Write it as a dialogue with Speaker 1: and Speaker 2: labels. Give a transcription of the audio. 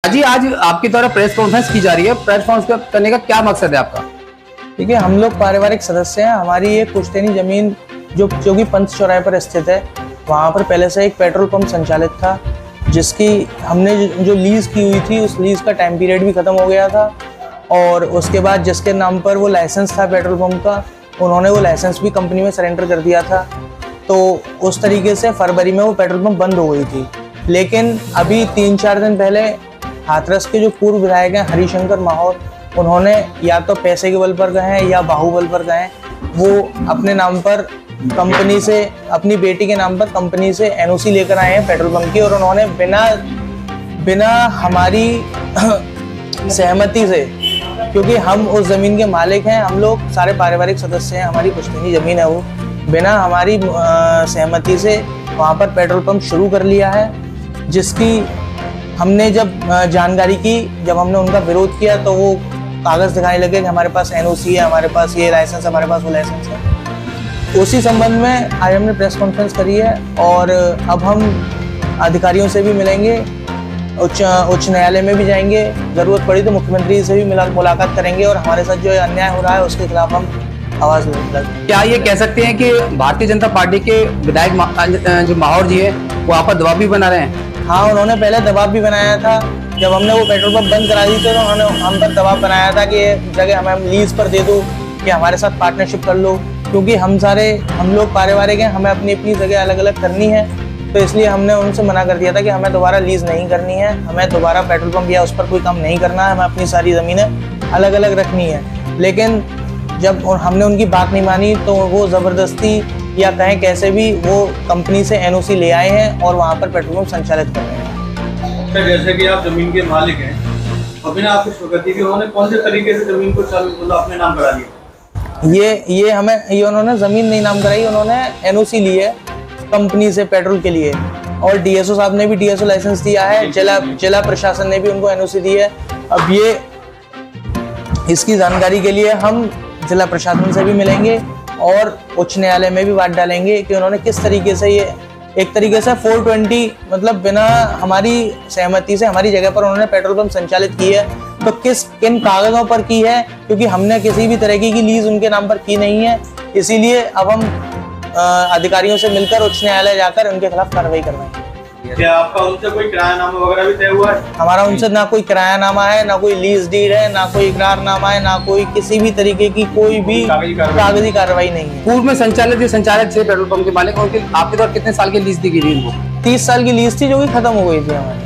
Speaker 1: जी आज आपके द्वारा प्रेस कॉन्फ्रेंस की जा रही है, प्रेस कॉन्फ्रेंस करने का क्या मकसद है आपका?
Speaker 2: ठीक है, हम लोग पारिवारिक सदस्य हैं। हमारी ये पुश्तैनी जमीन जो कि पंच चौराहे पर स्थित है, वहाँ पर पहले से एक पेट्रोल पंप संचालित था, जिसकी हमने जो लीज़ की हुई थी उस लीज़ का टाइम पीरियड भी ख़त्म हो गया था। और उसके बाद जिसके नाम पर वो लाइसेंस था पेट्रोल पंप का, उन्होंने वो लाइसेंस भी कंपनी में सरेंडर कर दिया था। तो उस तरीके से फरवरी में वो पेट्रोल पंप बंद हो गई थी। लेकिन अभी 3-4 दिन पहले हाथरस के जो पूर्व विधायक हैं हरिशंकर माहौर, उन्होंने या तो पैसे के बल पर गए हैं या बाहुबल पर गए हैं, वो अपने नाम पर कंपनी से, अपनी बेटी के नाम पर कंपनी से एनओसी लेकर आए हैं पेट्रोल पंप की। और उन्होंने बिना हमारी सहमति से, क्योंकि हम उस ज़मीन के मालिक हैं, हम लोग सारे पारिवारिक सदस्य हैं, हमारी पुश्तैनी ज़मीन है, वो बिना हमारी सहमति से वहाँ पर पेट्रोल पंप शुरू कर लिया है। जिसकी हमने जब जानकारी की, जब हमने उनका विरोध किया तो वो कागज़ दिखाने लगे कि हमारे पास एनओसी है, हमारे पास ये लाइसेंस है, हमारे पास वो लाइसेंस है। उसी संबंध में आज हमने प्रेस कॉन्फ्रेंस करी है और अब हम अधिकारियों से भी मिलेंगे, उच्च न्यायालय में भी जाएंगे, ज़रूरत पड़ी तो मुख्यमंत्री से भी मुलाकात करेंगे और हमारे साथ जो अन्याय हो रहा है उसके खिलाफ हम आवाज़ बुलंद।
Speaker 1: क्या ये कह सकते हैं कि भारतीय जनता पार्टी के विधायक जो माहौर जी है वो आप पर दबाव भी बना रहे हैं?
Speaker 2: हाँ, उन्होंने पहले दबाव भी बनाया था। जब हमने वो पेट्रोल पंप बंद करा दी थी तो उन्होंने हम पर दबाव बनाया था कि ये जगह हमें लीज़ पर दे दो, कि हमारे साथ पार्टनरशिप कर लो, क्योंकि हम लोग पारिवारिक हैं, हमें अपनी अपनी जगह अलग अलग करनी है। तो इसलिए हमने उनसे मना कर दिया था कि हमें दोबारा लीज़ नहीं करनी है, हमें दोबारा पेट्रोल पंप या उस पर कोई काम नहीं करना है, हमें अपनी सारी ज़मीनें अलग अलग रखनी है। लेकिन जब हमने उनकी बात नहीं मानी तो वो ज़बरदस्ती या कहें कैसे भी वो कंपनी से एनओसी ले आए हैं और वहाँ पर पेट्रोल पंप संचालित कर रहे हैं।
Speaker 3: जैसे कि आप जमीन के मालिक हैं, अभी ना आपकी स्वीकृति की उन्होंने कौन से तरीके से जमीन को अपने नाम करा लिया?
Speaker 2: ये उन्होंने ज़मीन नहीं नाम कराई, उन्होंने एनओसी ली है कंपनी से पेट्रोल के लिए। और डीएसओ साहब ने भी डीएसओ लाइसेंस दिया है, जिला प्रशासन ने भी उनको एनओसी दी है। अब ये इसकी जानकारी के लिए हम जिला प्रशासन से भी मिलेंगे और उच्च न्यायालय में भी बात डालेंगे कि उन्होंने किस तरीके से ये एक तरीके से 420 मतलब बिना हमारी सहमति से हमारी जगह पर उन्होंने पेट्रोल पंप संचालित की है। तो किन कागजों पर की है, क्योंकि हमने किसी भी तरीके की लीज उनके नाम पर की नहीं है। इसीलिए अब हम अधिकारियों से मिलकर उच्च न्यायालय जाकर उनके खिलाफ कार्रवाई करवाएंगे।
Speaker 3: क्या आपका उनसे कोई किरायानामा वगैरह भी तय हुआ है?
Speaker 2: हमारा उनसे ना कोई किरायानामा है, ना कोई लीज डीड है, ना कोई इकरारनामा है, ना कोई किसी भी तरीके की कोई भी कागजी कार्रवाई नहीं है।
Speaker 1: पूर्व में संचालित थे पेट्रोल पंप के मालिक, उनके आपके द्वारा कितने साल की लीज दी गई थी? इनको
Speaker 2: 30 साल की लीज थी जो कि खत्म हो गई थी हमारी।